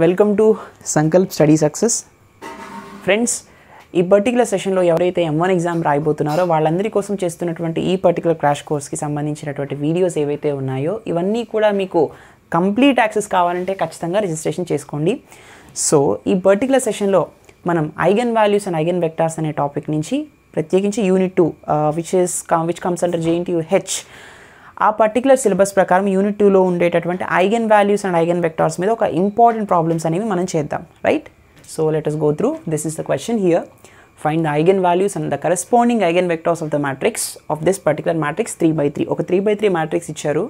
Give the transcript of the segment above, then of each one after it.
Welcome to Sankalp study success. Friends, ఈ particular సెషన్లో ఎవరైతే M1 ఎగ్జామ్ రాయబోతున్నారో వాళ్ళందరి కోసం చేస్తున్నటువంటి ఈ పర్టికులర్ క్రాష్ కోర్స్కి సంబంధించినటువంటి వీడియోస్ ఏవైతే ఉన్నాయో ఇవన్నీ కూడా మీకు కంప్లీట్ యాక్సెస్ కావాలంటే ఖచ్చితంగా రిజిస్ట్రేషన్ చేసుకోండి. సో ఈ పర్టికులర్ సెషన్లో మనం eigen values and eigen vectors అనే టాపిక్ నుంచి ప్రత్యేకించి unit 2 which comes under JNTU H ఆ పర్టికులర్ సిలబస్ ప్రకారం యూనిట్ 2లో ఉండేటటువంటి eigen values and eigen vectors మీద ఒక ఇంపార్టెంట్ ప్రాబ్లమ్స్ అనేవి మనం చేద్దాం, right? So let us go through. This is the question here. Find the eigen values and the corresponding eigen vectors of the matrix of this particular matrix 3/3. ఒక 3/3 matrix ఇచ్చారు.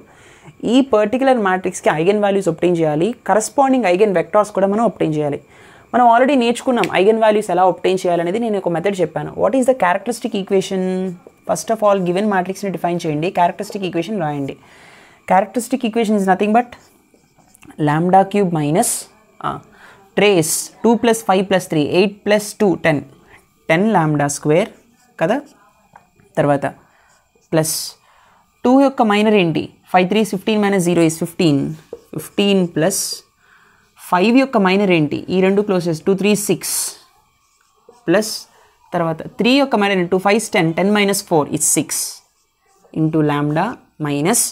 ఈ particular మ్యాట్రిక్స్కి eigen values ఒబ్టైన్ చేయాలి, corresponding eigen vectors కూడా మనం ఒబ్టైన్ చేయాలి. మనం already నేర్చుకున్నాం eigen values ఎలా ఒబ్టైన్ చేయాలనేది. నేను ఒక మెథడ్ చెప్పాను. What is the characteristic equation? First of all given మ్యాట్రిక్స్ని డిఫైన్ చేయండి, క్యారెక్టరిస్టిక్ ఈక్వేషన్ రాయండి. Characteristic equation is nothing but lambda cube minus trace 2 + 5 + 3 8 + 2 10 lambda square కదా. తర్వాత ప్లస్ 2 యొక్క మైనర్ ఏంటి? 5 3 15 - 0 is 15 ప్లస్ 5 యొక్క మైనర్ ఏంటి? ఈ రెండు క్లోజెస్ 2 3 6 ప్లస్ తర్వాత 3 యొక్క minor 2 5 10 10 - 4 is 6 into lambda minus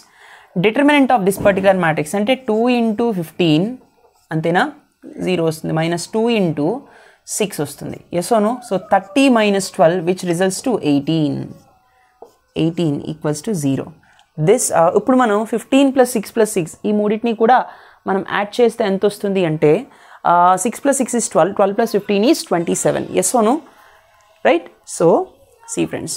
determinant of this particular matrix అంటే 2 × 15 అంతేనా, 0 వస్తుంది, -2 × 6 వస్తుంది. Yes or no? So 30 - 12 which results to 18 equals to 0. This ఇప్పుడు మనం 15 + 6 + 6 ఈ మూడింటిని కూడా మనం యాడ్ చేస్తే ఎంత వస్తుంది అంటే 6 + 6 is 12, 12 + 15 is 27. Yes or no? Right? So see friends,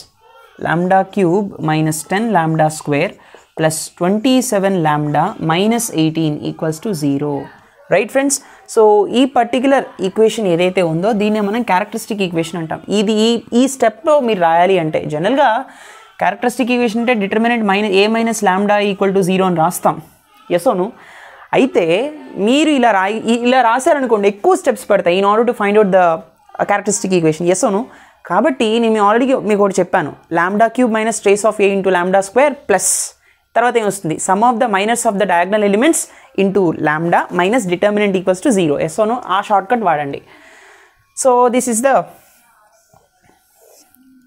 lambda cube minus 10 lambda square plus 27 lambda minus 18 equals to 0. Right friends? So ఈ పర్టికులర్ ఈక్వేషన్ ఏదైతే ఉందో దీన్నే మనం క్యారెక్టరిస్టిక్ ఈక్వేషన్ అంటాం. ఇది ఈ స్టెప్లో మీరు రాయాలి అంటే జనరల్గా క్యారెక్టరిస్టిక్ ఈక్వేషన్ అంటే డిటర్మినెంట్ a - lambda = 0 అని రాస్తాం. Yes or no? అయితే మీరు ఇలా రాశారనుకోండి ఎక్కువ స్టెప్స్ పడతాయి in order to find out the characteristic equation. Yes or no? కాబట్టి నేను ఆల్రెడీ మీకు ఒకటి చెప్పాను, lambda cube minus trace of a × lambda square plus తర్వాత ఏమొస్తుంది sum of the minors of the diagonal elements into lambda minus determinant equals to 0. Yes or no? ఆ shortcut వాడండి. So this is the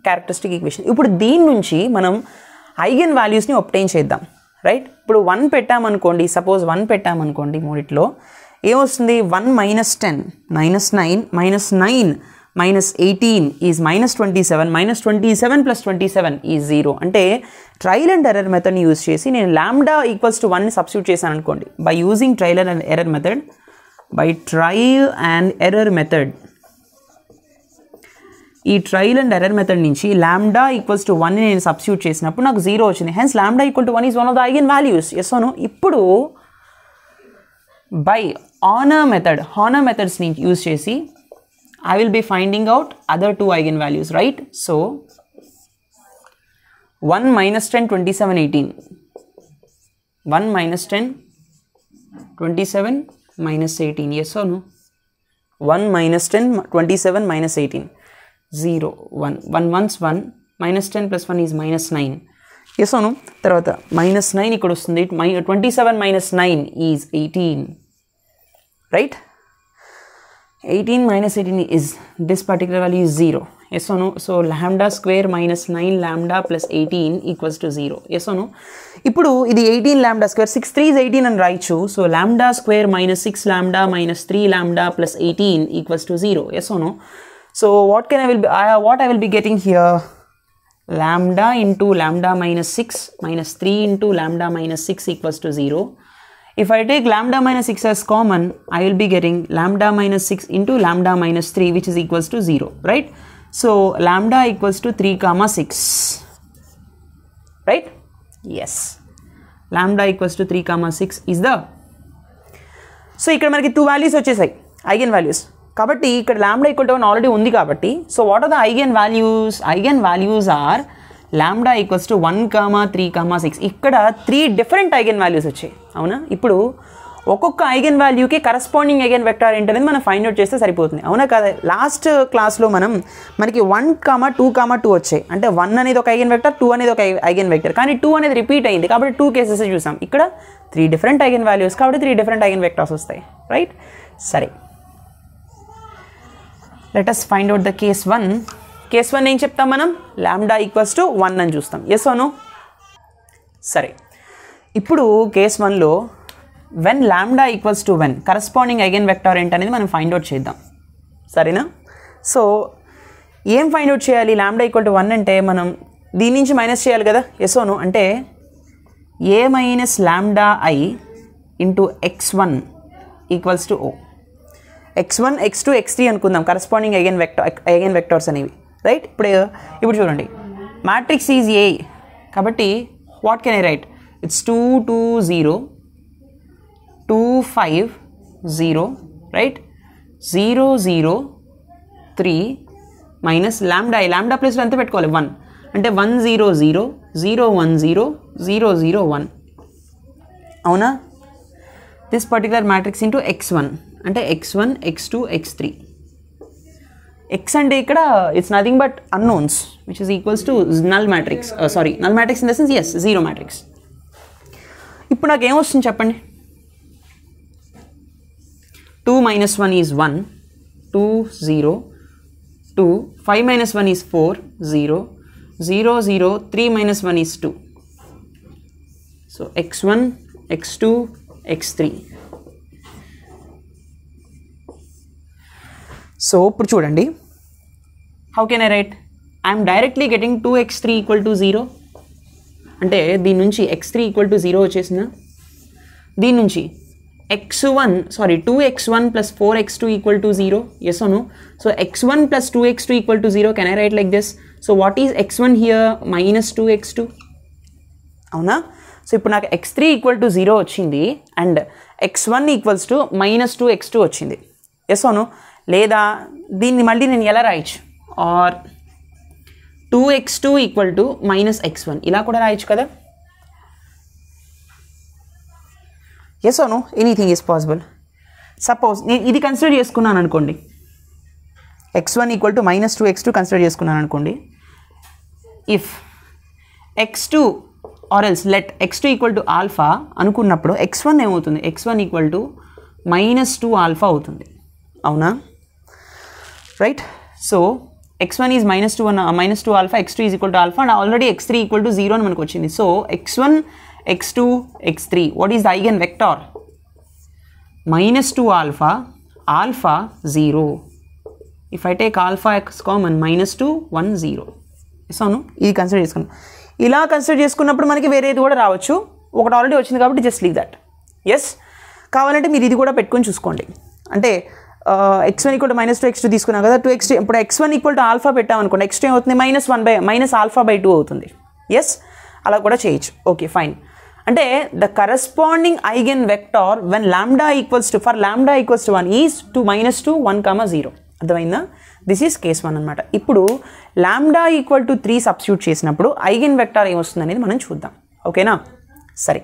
characteristic equation. ఇప్పుడు దీని నుంచి మనం eigen వాల్యూస్ని ఒబ్టైన్ చేద్దాం, రైట్? ఇప్పుడు 1 పెట్టామనుకోండి, సపోజ్ 1 పెట్టామనుకోండి, మూడిట్లో ఏమొస్తుంది? 1 - 10 -9 -9 -18 is -27 -27 + 27 is 0. అంటే ట్రయల్ అండ్ ఎర్రర్ మెథడ్ని యూజ్ చేసి నేను లాంబ్డా ఈక్వల్స్ టు 1ని సబ్స్టిట్యూట్ చేశాను అనుకోండి. By using trial and error method, ఈ ట్రయల్ అండ్ ఎర్రర్ మెథడ్ నుంచి లాంబ్డా ఈక్వల్స్ టు 1ని నేను సబ్స్టిట్యూట్ చేసినప్పుడు నాకు 0 వచ్చింది. Hence lambda = 1 is one of the eigen values. Yes or no? ఇప్పుడు బై హానర్ మెథడ్స్ని యూజ్ చేసి I will be finding out other two eigenvalues, right? So 1 - 10 27 18, 1 - 10 27 -18. Yes or no? 1 - 10 27 -18 0 1 1 1's 1 -10 + 1 is -9. Yes or no? తర్వాత -9 ఇక్కడ వస్తుంది. 27 - 9 is 18, right? 18 - 18 is this particular value is 0. Yes or no? So lambda square minus 9 lambda plus 18 equals to 0. Yes or no? ఇప్పుడు ఇది 18 lambda square 6 3 is 18 అని రాయొచ్చు. So lambda square minus 6 lambda minus 3 lambda plus 18 equals to 0. Yes or no? So what I will be getting here? Lambda into lambda minus 6 minus 3 into lambda minus 6 equals to 0. If I take lambda minus 6 as common, I will be getting lambda minus 6 into lambda minus 3 which is equals to 0, right? So lambda equals to 3, 6, right? Yes, lambda equals to 3, 6 is the, so ఇక్కడ మనకి 2 values వచ్చేసాయి eigen values. కాబట్టి ఇక్కడ lambda = 1 already ఉంది కాబట్టి so what are the eigen values are lambda equals to 1, 3, 6. ఇక్కడ 3 different eigen values వచ్చాయి, అవునా? ఇప్పుడు ఒక్కొక్క ఐగన్ వాల్యూకి కరస్పాండింగ్ ఐగన్ వెక్టార్ ఏంటనేది మనం ఫైండ్ అవుట్ చేస్తే సరిపోతుంది, అవునా కదా? లాస్ట్ క్లాస్లో మనకి 1, 2, 2 వచ్చాయి. అంటే 1 అనేది ఒక ఐగన్ వెక్టర్, 2 అనేది ఒక ఐగన్ వెక్టర్, కానీ 2 అనేది రిపీట్ అయింది కాబట్టి 2 కేసెస్ చూసాం. ఇక్కడ 3 డిఫరెంట్ ఐగన్ వాల్యూస్ కాబట్టి 3 డిఫరెంట్ ఐగన్ వెక్టర్స్ వస్తాయి, రైట్? సరే, let us find out the case 1. Case 1 ఏం చెప్తాం మనం? లాంబ్డా ఈక్వల్స్ టు 1 అని చూస్తాం. Yes or no? సరే, ఇప్పుడు కేస్ 1లో when lambda equals to 1 corresponding eigen vector ఏంటనేది మనం ఫైండ్ అవుట్ చేద్దాం. సరేనా? సో ఏం ఫైండ్ అవుట్ చేయాలి? లాంబ్డా ఈక్వల్ టు 1 అంటే మనం దీని నుంచి మైనస్ చేయాలి కదా. Yes or no? అంటే A minus lambda I into x1 equals to O. x1 x2 x3 అనుకుందాం కరస్పాండింగ్ ఐగెన్ వెక్టార్స్ అనేవి, రైట్? ఇప్పుడు చూడండి, మ్యాట్రిక్స్ ఈజ్ ఏ కాబట్టి what can I right? It's 2 2 0 2 5 0, right? 0 0 3 minus lambda I. Lambda ప్లేస్లో ఎంత పెట్టుకోవాలి? 1. అంటే 1 0 0 0 1 0 0 0 1. అవునా? This particular matrix into x1 అంటే x1 x2 x3. x అంటే ఇక్కడ it's nothing but unknowns which is equals to null matrix. Null matrix in the sense as zero matrix. ఇప్పుడు నాకు ఏమొస్తుంది చెప్పండి? 2 minus 1 is 1 2 0 2 5 minus 1 is 4 0 0 0 3 minus 1 is 2. So x1 x2 x3. So ఇప్పుడు చూడండి, how can I right? I'm directly getting 2x3 equal to 0. అంటే దీని నుంచి x3 equal to 0 వచ్చేసిందా? దీని నుంచి x1 plus 4x2 equal to 0. Yes or no? So x1 plus 2x2 equal to 0. Can I write like this? So what is x1 here? Minus 2x2. అవునా? So ఇప్పుడు నాకు x3 equal to 0 వచ్చింది and x1 equals to minus 2x2 వచ్చింది. Yes అవును? లేదా దీన్ని మళ్ళీ నేను ఎలా రాయచ్చు? Are 2x2 equal to minus x1 ఇలా కూడా రాయచ్చు కదా. ఎస్ అవును? Anything is possible. సపోజ్ నేను ఇది కన్సిడర్ చేసుకున్నాను అనుకోండి, x1 equal to minus 2x2 consider చేసుకున్నాను అనుకోండి. If x2 or else let x2 equal to alpha అనుకున్నప్పుడు x1 ఏమవుతుంది? x1 equal to minus 2 alpha అవుతుంది. అవునా? Right. So x1 is minus 2 alpha, x2 is equal to alpha and already x3 equal to 0 అని మనకు వచ్చింది. So x1 x2 x3 what is the eigen vector? minus 2 alpha alpha 0. if I take alpha x common minus 2 1 0. So ఇది consider చేసుకున్నాం. ఇలా consider చేసుకున్నప్పుడు మనకి వేరేది కూడా రావచ్చు. ఒకటి ఆల్రెడీ వచ్చింది కాబట్టి జస్ట్ లీవ్ దట్. ఎస్, కావాలంటే మీరు ఇది కూడా పెట్టుకొని చూసుకోండి. అంటే x1 equal to minus 2 x2 తీసుకున్నాం కదా, 2x2 ఇప్పుడు x1 ఈక్వల్ టు ఆల్ఫా పెట్టామనుకోండి, x2 ఏమవుతుంది? మైనస్ ఆల్ఫా బై 2 అవుతుంది. ఎస్, అలా కూడా చేయొచ్చు. Okay fine. అంటే the corresponding eigen vector when lambda equals to for lambda equals to 1 is 2 minus 2 1, 0. అర్థమైందా? దిస్ ఈజ్ కేస్ 1 అనమాట. ఇప్పుడు లాంబ్డా ఈక్వల్ టు 3 సబ్స్టిట్యూట్ చేసినప్పుడు ఐగెన్ వెక్టార్ ఏమొస్తుంది అనేది మనం చూద్దాం. ఓకేనా? సరే,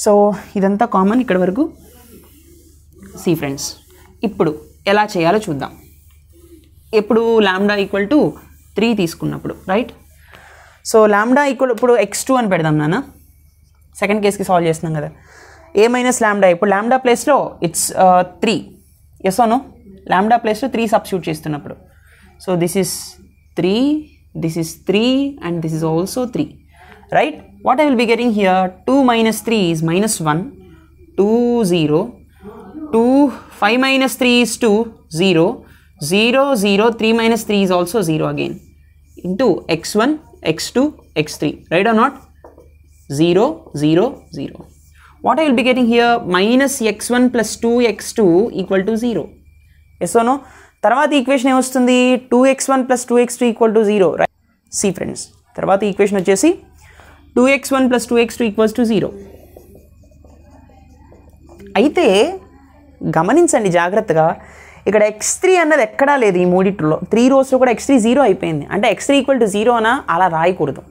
సో ఇదంతా కామన్ ఇక్కడ వరకు. సి ఫ్రెండ్స్, ఇప్పుడు ఎలా చేయాలో చూద్దాం. ఎప్పుడు లాంబ్డా ఈక్వల్ టు 3 తీసుకున్నప్పుడు, రైట్? సో లాంబ్డా ఈక్వల్ ఇప్పుడు x2 అని పెడదాం నాన్న. సెకండ్ కేస్కి సాల్వ్ చేస్తున్నాం కదా. ఏ మైనస్ లాంబ్డా, ఇప్పుడు లాంబ్డా ప్లేస్లో it's 3. Yes or no? Lambda ప్లేస్లో 3 సబ్స్టిట్యూట్ చేస్తున్నప్పుడు. So this is 3, this is 3 and this is also 3, right? What I will be getting here? 2 minus 3 is minus 1 2 0 2 5 minus 3 is 2 0 0 0 3 minus 3 is also 0 again into x1 x2 x3, right or not? 0 0 0. what I will be getting here? minus x1 plus 2x2 equal to 0. yes or no? తర్వాత equation ఏమొస్తుంది? 2x1 plus 2x2 equal to 0, right? see friends, తర్వాత equation వచ్చేసి 2x1 plus 2x2 equals to 0. అయితే గమనించండి జాగ్రత్తగా, ఇక్కడ x3 అన్నది ఎక్కడా లేదు. ఈ మూడిట్లో 3 రోస్లో కూడా x3 0 అయిపోయింది. అంటే x3 ఈక్వల్ టు 0 అనా? అలా రాయకూడదు.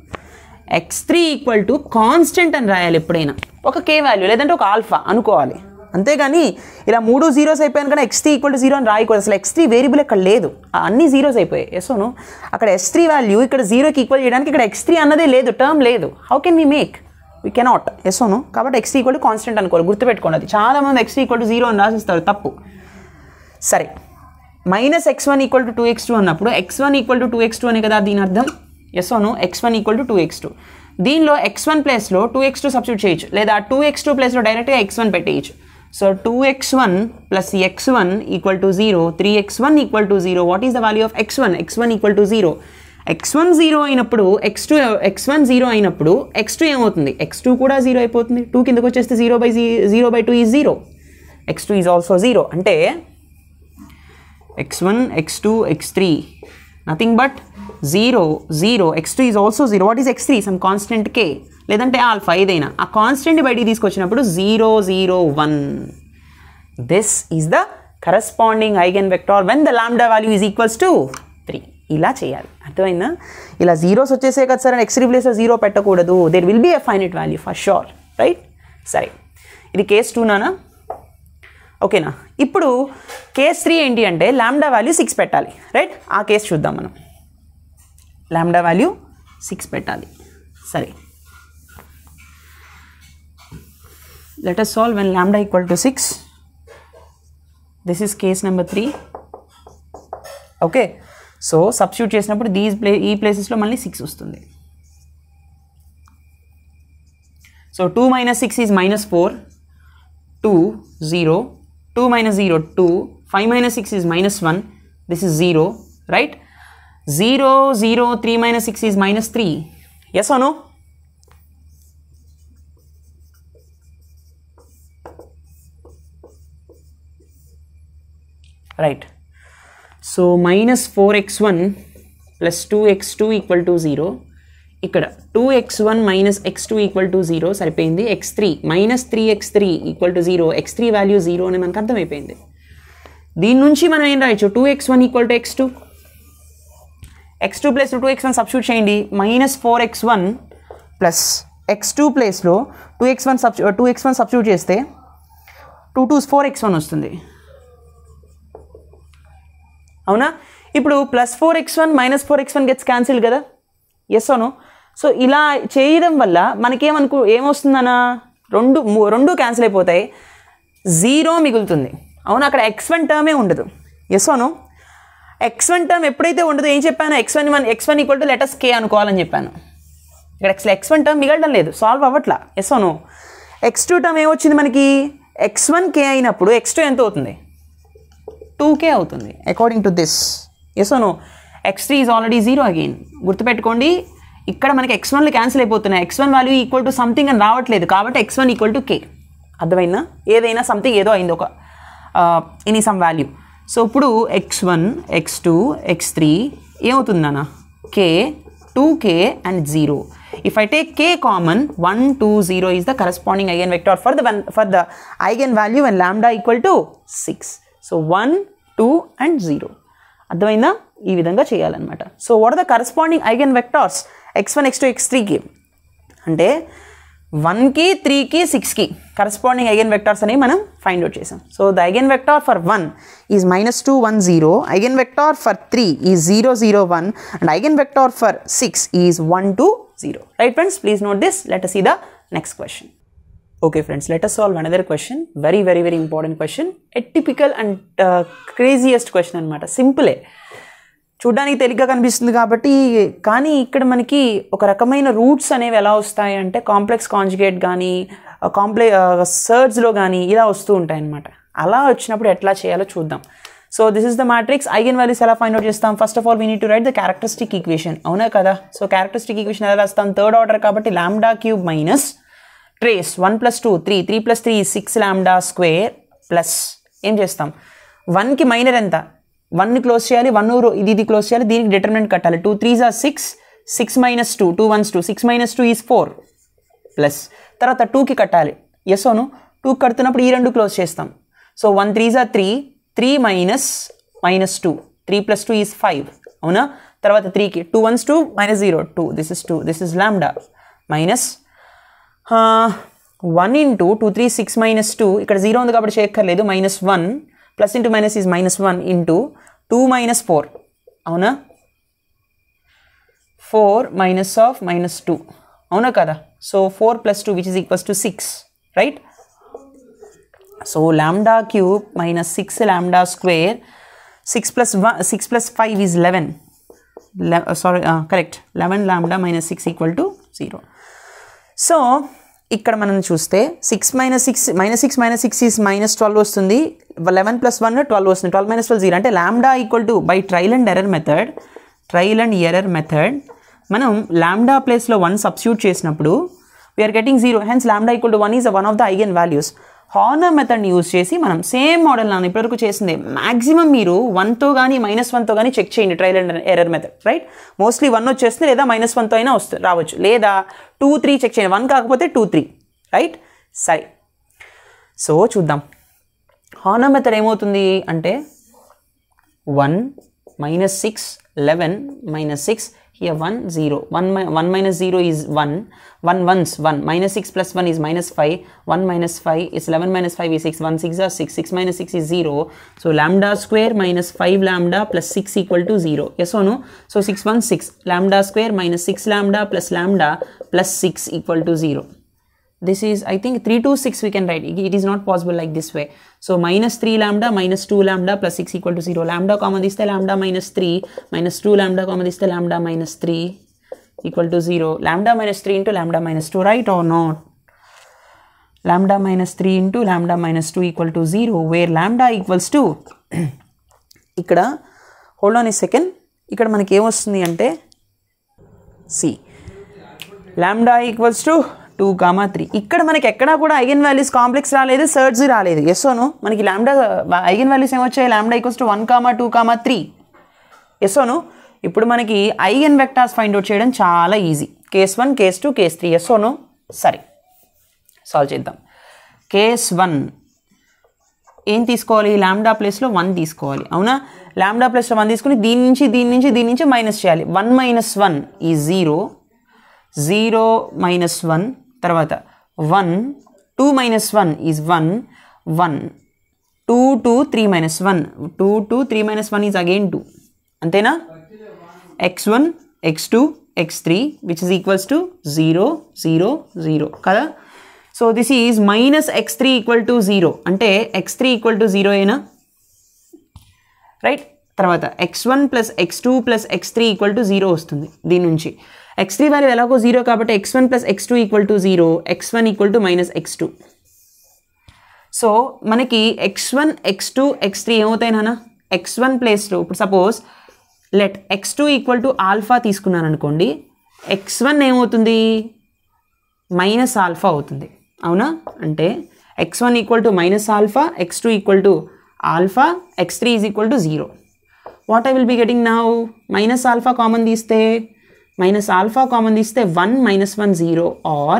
x3 ఈక్వల్ టు కాన్స్టెంట్ అని రాయాలి ఎప్పుడైనా. ఒక k వాల్యూ లేదంటే ఒక ఆల్ఫా అనుకోవాలి. అంతేగాని ఇలా 3 zeros అయిపోయాను కానీ x3 ఈక్వల్ టు 0 అని రాయకూడదు. అసలు x3 వేరియబుల్ ఎక్కడ లేదు, అన్ని జీరోస్ అయిపోయాయి. ఎస్ఓను అక్కడ s3 వాల్యూ ఇక్కడ 0కి ఈక్వల్ చేయడానికి ఇక్కడ x3 అన్నదే లేదు, టర్మ్ లేదు. How can we make? We cannot. Yes or no. కాబట్టి x ఈక్వల్ టు కాన్స్టెంట్ అనుకోవాలి, గుర్తుపెట్టుకోండి. అది చాలామంది x ఈక్వల్ టు 0 అని రాసిస్తారు, తప్పు. సరే, minus x1 equal to 2x2 అన్నప్పుడు x1 ఈక్వల్ టు 2x2 అని కదా దీని అర్థం. Yes or no. x1 equal to 2x2. దీనిలో x1 ప్లేస్లో 2x2 సబ్స్టిట్యూట్ చేయొచ్చు, లేదా 2x2 ప్లేస్లో డైరెక్ట్గా x1 పెట్టేయచ్చు. So 2x1 plus x1 equal to 0, 3x1 equal to 0. What is the value of x1? x1 equal to 0. x1 0 అయినప్పుడు x1 0 అయినప్పుడు x2 ఏమవుతుంది? x2 కూడా 0 అయిపోతుంది. 2 కిందకు వచ్చేస్తే 0/2 ఈజ్ 0. x2 is also 0. అంటే x1, x2, x3 nothing but 0, 0. x2 is also 0. What is x3? Some constant k, లేదంటే alpha, ఏదైనా. ఆ కాన్స్టెంట్ బయటికి తీసుకొచ్చినప్పుడు 0, 0, 1. This is the corresponding eigen vector when the lambda value is equals to 3. ఇలా చేయాలి, అర్థమైందా? ఇలా జీరోస్ వచ్చేసే కదా సార్, x3 ప్లేస్లో 0 పెట్టకూడదు. There will be a finite value for sure, right? సరే, ఇది కేస్ 2 నానా? ఓకేనా? ఇప్పుడు కేస్ 3 ఏంటి అంటే లాంబ్డా వాల్యూ 6 పెట్టాలి, రైట్? ఆ కేసు చూద్దాం మనం. లాంబ్డా వాల్యూ 6 పెట్టాలి. సరే, let us solve when lambda equal to 6. This is case number 3. Okay, so substitute చేసినప్పుడు ఈ ప్లేసెస్లో మళ్ళీ 6 వస్తుంది. So 2 minus 6 is -4, 2, 0, 2 minus 0, 2, 5 minus 6 is -1, this is 0, right? 0, 0, 3 minus 6 is -3. Yes or no? Right. So minus 4x1 plus 2x2 equal to 0. ఇక్కడ 2x1 minus x2 equal to 0 సరిపోయింది. x3 minus 3x3 equal to 0. x3 value 0 అని మనకు అర్థమైపోయింది. దీని నుంచి మనం ఏం రాయొచ్చు? 2x1 equal to x2. x2 ప్లేస్లో 2x1 సబ్స్టిట్యూట్ చేయండి. మైనస్ 4x1 ప్లస్ x2 ప్లేస్లో 2x1 సబ్స్టిట్యూట్ చేస్తే 2 2 4x1 వస్తుంది, అవునా? ఇప్పుడు plus 4x1 minus 4x1 gets cancelled కదా, ఎస్ అవును. సో ఇలా చేయడం వల్ల ఏమొస్తుందన్నా, రెండు క్యాన్సిల్ అయిపోతాయి, 0 మిగులుతుంది, అవును. అక్కడ x1 టర్మే ఉండదు, ఎస్ అవును. x1 టర్మ్ ఎప్పుడైతే ఉండదో ఏం చెప్పాను? x1 equal to letters k అనుకోవాలని చెప్పాను. ఇక్కడ x1 టర్మ్ మిగలడం లేదు, సాల్వ్ అవ్వట్లా, ఎస్ అవును. x2 టర్మ్ ఏమొచ్చింది మనకి? x1 k అయినప్పుడు x2 ఎంత అవుతుంది? 2k అవుతుంది according to this, yes or no. x3 is already 0 again. గుర్తుపెట్టుకోండి, ఇక్కడ మనకి x1లు క్యాన్సిల్ అయిపోతున్నాయి. x1 value equal to something అని రావట్లేదు, కాబట్టి x1 ఈక్వల్ టు k. అర్థమైందా? ఏదైనా సంథింగ్ ఏదో అయింది, ఒక ఎనీ సమ్ వాల్యూ. సో ఇప్పుడు x1, x2, x3 ఏమవుతుంది నాన్న? k, 2k and 0. If I take k common, 1, 2, 0 is the corresponding eigenvector for the eigenvalue when lambda equal to 6. So 1, 2 and 0. అర్థమైందా? ఈ విధంగా చేయాలన్నమాట. So what are the corresponding eigen vectors x1, x2, x3కి అంటే 1కి, 3కి, 6కి కరస్పాండింగ్ ఐగన్ వెక్టార్స్ అనేవి మనం ఫైండ్ అవుట్ చేసాం. So the eigen vector for 1 is -2, 1, 0. Eigen vector for 3 is 0, 0, 1 and eigen vector for 6 is 1, 2, 0. Right friends, please note this. Let us see the next question. Okay friends, let us solve another question. Very, very, very important question. A typical and craziest question అన్నమాట. సింపులే, చూడడానికి తేలిగ్గా కనిపిస్తుంది కాబట్టి. కానీ ఇక్కడ మనకి ఒక రకమైన రూట్స్ అనేవి ఎలా వస్తాయి అంటే కాంప్లెక్స్ కాంజుగేట్ కానీ సర్డ్స్లో కానీ ఇలా వస్తూ ఉంటాయి అన్నమాట. అలా వచ్చినప్పుడు ఎట్లా చేయాలో చూద్దాం. So this is the matrix. Eigen values ఎలా ఫైండ్ అవుట్ చేస్తాం? First of all we need to right the characteristic equation, అవునా కదా? సో క్యారెక్టరిస్టిక్ ఈక్వేషన్ ఎలా రాస్తాం? థర్డ్ ఆర్డర్ కాబట్టి lambda cube minus trace 1 + 2 3, 3 + 3 6 lambda square plus ఏం చేస్తాం? 1కి మైనర్ ఎంత? 1ని క్లోజ్ చేయాలి, 1 ఇది క్లోజ్ చేయాలి, దీనికి డిటర్మినెంట్ కట్టాలి. 2 3s are 6, 6 - 2, 2 1s 2, 6 - 2 is 4 plus తర్వాత 2కి కట్టాలి, ఎస్ ఓను. 2 కడుతున్నప్పుడు ఈ రెండు క్లోజ్ చేస్తాం. సో 1 3s are 3, 3 - 2, 3 + 2 is 5, అవునా? తర్వాత 3కి 2 1s 2 - 0 2, this is 2, this is lambda minus 1 × 2 3 6 - 2 ఇక్కడ 0 ఉంది కాబట్టి చేయక్కర్లేదు, -1 plus into minus is -1 into 2 - 4, అవునా? 4 - -2 అవునా కదా? So 4 + 2 which is equals to 6, right? So lambda cube minus 6 lambda square, 6 plus 5 is 11. Correct. 11 lambda minus 6 equal to 0. So ఇక్కడ మనం చూస్తే 6 minus 6 is minus 12 వస్తుంది. 11 plus 1 12 వస్తుంది. 12 minus 12 0. అంటే lambda equal to by trial and error method మనం lambda ప్లేస్లో 1 substitute చేసినప్పుడు we are getting 0. hence lambda equal to 1 is one of the eigen values. Horner మెథడ్ని యూజ్ చేసి మనం సేమ్ మోడల్ నాన్న ఇప్పటివరకు చేసిందే మ్యాక్సిమం మీరు 1తో కానీ -1తో కానీ చెక్ చేయండి trial and error method, right? Mostly 1 వచ్చేస్తుంది, లేదా -1తో అయినా రావచ్చు, లేదా 2, 3 చెక్ చేయండి. 1 కాకపోతే 2, 3, రైట్? సరే, సో చూద్దాం. హార్నర్ మెథడ్ ఏమవుతుంది అంటే 1 - 6 11 - 6 here 1 0 1 minus 0 is 1 1 ones 1 -6 plus 1 is -5 1 minus 5 is 11 minus 5 is 6 1 6 are 6 6 minus 6 is 0. So lambda square minus 5 lambda plus 6 equal to 0. Yes or no? So 6 1 6 lambda square minus 6 lambda plus 6 equal to 0. This is, I think, 3 to 6 we can write. It is not possible like this way. So minus 3 lambda minus 2 lambda plus 6 equal to 0. Lambda common this lambda minus 3 minus 2 lambda common this lambda minus 3 equal to 0. Lambda minus 3 into lambda minus 2, right or not? Lambda minus 3 into lambda minus 2 equal to 0, where lambda equals to ikkada, hold on a second, ikkada manaki em vastundi ante see lambda equals to 2, 3. ఇక్కడ మనకి ఎక్కడా కూడా eigen values complex రాలేదు, surds రాలేదు. Yes or no? మనకి lambda eigen values ఏమొచ్చాయి? Lambda equals to 1, 2, 3. Yes or no? ఇప్పుడు మనకి ఐగన్ వెక్టార్స్ ఫైండ్ అవుట్ చేయడం చాలా easy. Case 1, case 2, case 3. Yes or no? సరే, సాల్వ్ చేద్దాం. కేస్ 1 ఏం తీసుకోవాలి? లాంబ్డా ప్లేస్లో 1 తీసుకోవాలి, అవునా? లాంబ్డా ప్లేస్లో 1 తీసుకుని దీని నుంచి మైనస్ చేయాలి. 1 minus 1 ఈజ్ 0 0 minus 1, తర్వాత 1 2 minus 1 is 1 1 2 2 3 minus 1 2 2 3 minus 1 is again 2, అంతేనా? x1 x2 x3 which is equals to 0 0 0 కదా? So this is minus x3 equal to 0, అంటే x3 ఈక్వల్ టు 0 అయినా, రైట్? తర్వాత x1 plus x2 plus x3 equal to 0 వస్తుంది. దీని నుంచి x3 value ఎలాగో 0 కాబట్టి x1 plus x2 equal to 0, x1 equal to minus x2. So మనకి x1 x2 x3 ఏమవుతాయి నాన్న? x1 ప్లేస్లో ఇప్పుడు suppose let x2 equal to alpha తీసుకున్నాను అనుకోండి, x1 ఏమవుతుంది? మైనస్ ఆల్ఫా అవుతుంది, అవునా? అంటే x1 equal to minus alpha, x2 equal to alpha, x3 is equal to 0. What I will be getting now? Minus alpha common తీస్తే 1 minus 1 0, or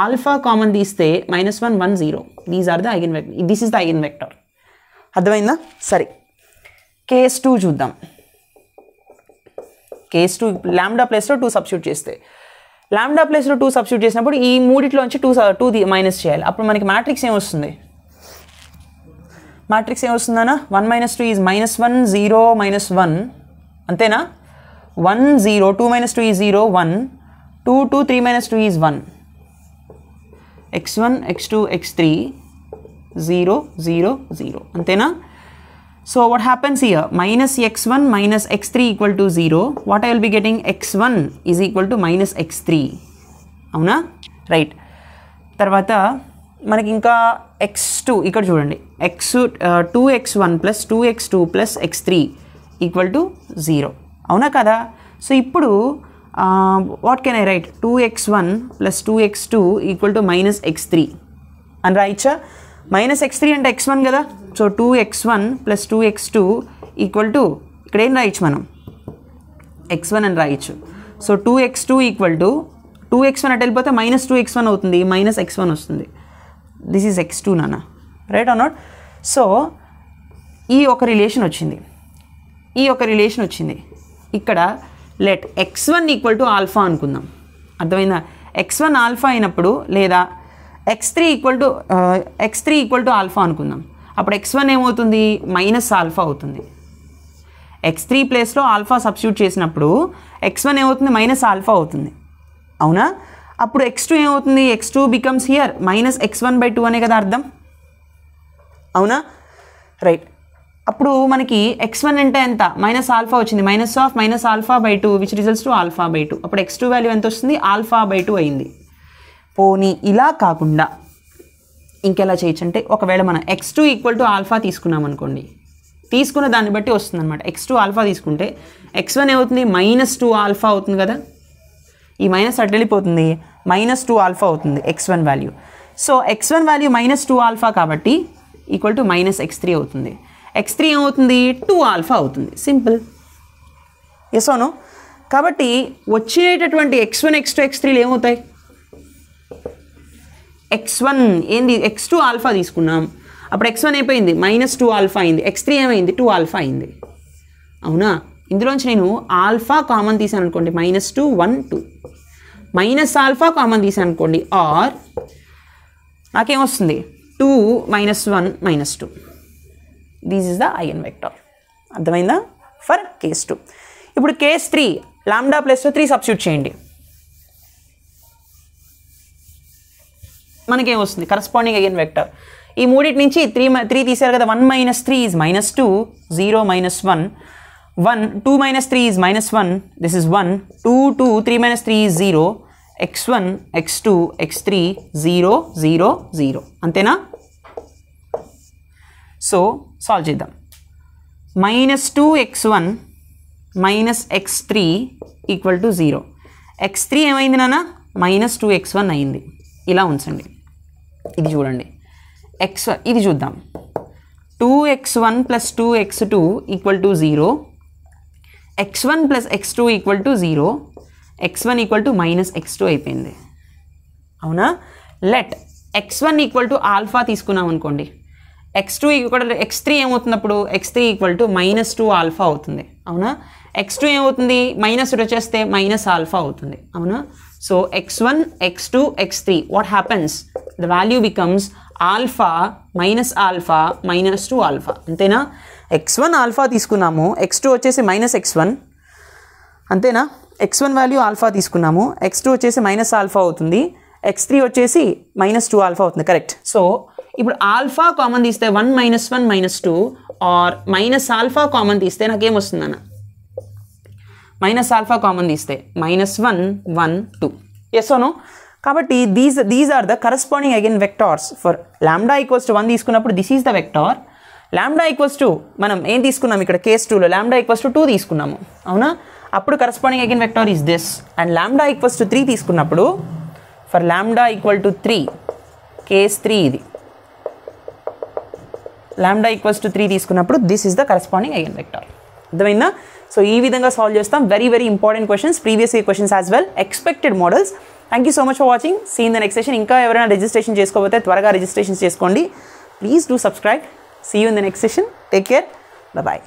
alpha common తీస్తే -1 1 0. These are the eigenvector. This is the eigenvector. అర్థమైందా? సరే, case 2 చూద్దాం. Case 2 lambda ప్లేస్లో 2 substitute చేస్తే, lambda ప్లేస్లో 2 substitute చేసినప్పుడు ఈ మూడిట్లోంచి 2 మైనస్ చేయాలి. అప్పుడు మనకి మ్యాట్రిక్స్ ఏమొస్తుంది? మ్యాట్రిక్స్ ఏమొస్తుందన్నా? 1 minus 2 is -1 0 -1, అంతేనా? 1 0 2 minus 2 is 0 1 2 2 3 minus 2 is 1. x1 x2 x3 0 0 0, అంతేనా? So what happens here? minus x1 minus x3 equal to 0. what I will be getting? x1 is equal to minus x3, అవునా? Right. తర్వాత మనకి ఇంకా x2 ఇక్కడ చూడండి, 2x1 plus 2x2 plus x3 equal to 0, అవునా కదా? So ఇప్పుడు what can I right? 2x1 plus 2x2 equal to minus x3 అని రాయచ్చా? మైనస్ x3 అంటే x1 కదా. So 2x1 plus 2x2 equal to ఇక్కడ ఏం రాయచ్చు మనం? x1 అని రాయచ్చు. So 2x2 equal to 2x1 అటు వెళ్ళిపోతే మైనస్ 2x1 అవుతుంది, మైనస్ x1 వస్తుంది. దిస్ ఈజ్ x2 నాన్న, రైట్ ఆర్ నాట్? సో ఈ ఒక రిలేషన్ వచ్చింది. ఇక్కడ let x1 equal to alpha అనుకుందాం, అర్థమైందా? x1 ఆల్ఫా అయినప్పుడు, లేదా x3 ఈక్వల్ టు ఆల్ఫా అనుకుందాం, అప్పుడు x1 ఏమవుతుంది? మైనస్ ఆల్ఫా అవుతుంది. x3 ప్లేస్లో ఆల్ఫా సబ్స్టిట్యూట్ చేసినప్పుడు x1 ఏమవుతుంది? మైనస్ ఆల్ఫా అవుతుంది, అవునా? అప్పుడు x2 ఏమవుతుంది, x2 బికమ్స్ హియర్ -x1/2 అనే కదా అర్థం, అవునా? రైట్. అప్పుడు మనకి x1 అంటే ఎంత, -α వచ్చింది, -α/2 విచ్ రిజల్ట్స్ టు α/2. అప్పుడు x2 వాల్యూ ఎంత వస్తుంది, α/2 అయింది. పోనీ ఇలా కాకుండా ఇంకెలా చేయొచ్చు అంటే, ఒకవేళ మనం x2 = α తీసుకున్నాం అనుకోండి, తీసుకున్న దాన్ని బట్టి వస్తుంది అనమాట. x2 α తీసుకుంటే x1 ఏమవుతుంది, -2α అవుతుంది కదా, ఈ మైనస్ అటు వెళ్ళిపోతుంది, -2α అవుతుంది x1 value. So x1 value -2α కాబట్టి ఈక్వల్ టు -x3 అవుతుంది. x3 ఏమవుతుంది, 2α అవుతుంది. సింపుల్. ఎస్ అవును. కాబట్టి వచ్చేటటువంటి x1, x2, x3లు ఏమవుతాయి, x1 ఏంది, x2 α తీసుకున్నాం, అప్పుడు x1 అయిపోయింది -2α అయింది, x3 ఏమైంది, 2α అయింది, అవునా? ఇందులోంచి నేను ఆల్ఫా కామన్ తీసాను అనుకోండి, -2 1 2, -α కామన్ తీసాను అనుకోండి, ఆర్ నాకేమొస్తుంది 2 -1 -2. This is the eigen vector. అర్థమైందా ఫర్ కేస్ 2. ఇప్పుడు కేస్ 3 λ+3 సబ్స్టిట్యూట్ చేయండి, మనకేమొస్తుంది కరస్పాండింగ్ ఐగన్ వెక్టర్. ఈ మూడింటి నుంచి 3 తీసారు కదా, 1 - 3 is -2, 0 - 1, 1 2 - 3 is -1, this is 1, 2 2 3 - 3 is 0, x1 x2 x3 0 0 0. అంతేనా? సో సాల్వ్ చేద్దాం. -2x1 -x3 = 0. x3 ఏమైంది నాన్న, -2x1 అయింది. ఇలా ఉంచండి, ఇది చూడండి, ఇది చూద్దాం. 2x1 + 2x2 = 0, x1 + x2 = 0, x1 = -x2 అయిపోయింది, అవునా? లెట్ x1 = α తీసుకున్నాం అనుకోండి, x3 ఏమవుతున్నప్పుడు x3 = -2α అవుతుంది, అవునా? x2 ఏమవుతుంది, మైనస్ వచ్చేస్తే -α అవుతుంది, అవునా? So x1 x2 x3 what happens, the value becomes α -α -2α. అంతేనా? x1 α తీసుకున్నాము, x2 వచ్చేసి -x1, అంతేనా? x1 వాల్యూ α తీసుకున్నాము, x2 వచ్చేసి -α అవుతుంది, x3 వచ్చేసి -2α అవుతుంది. కరెక్ట్. సో ఇప్పుడు ఆల్ఫా కామన్ తీస్తే 1 - 1 - 2 ఆర్ -α కామన్ తీస్తే నాకేమొస్తుంది అన్న, -α కామన్ తీస్తే -1 1 2. Yes or no? కాబట్టి these are the corresponding eigen vectors for λ = 1 తీసుకున్నప్పుడు దిస్ ఈజ్ ద వెక్టార్. λ మనం ఏం తీసుకున్నాం ఇక్కడ కేస్ 2లో, λ = 2 తీసుకున్నాము, అవునా? అప్పుడు corresponding eigen vector is this. And λ = 3 తీసుకున్నప్పుడు ఫర్ λ = 3 కేస్ 3 ఇది, λ = 3 తీసుకున్నప్పుడు this is the corresponding eigen vector. అర్థమైందా? సో ఈ విధంగా సాల్వ్ చేస్తాం. Very very important questions, previous year questions as well, expected models. Thank you so much for watching. See in the next session. ఇంకా ఎవరైనా registration చేసుకోకపోతే త్వరగా registration చేసుకోండి. Please do subscribe. See you in the next session. Take care. Bye.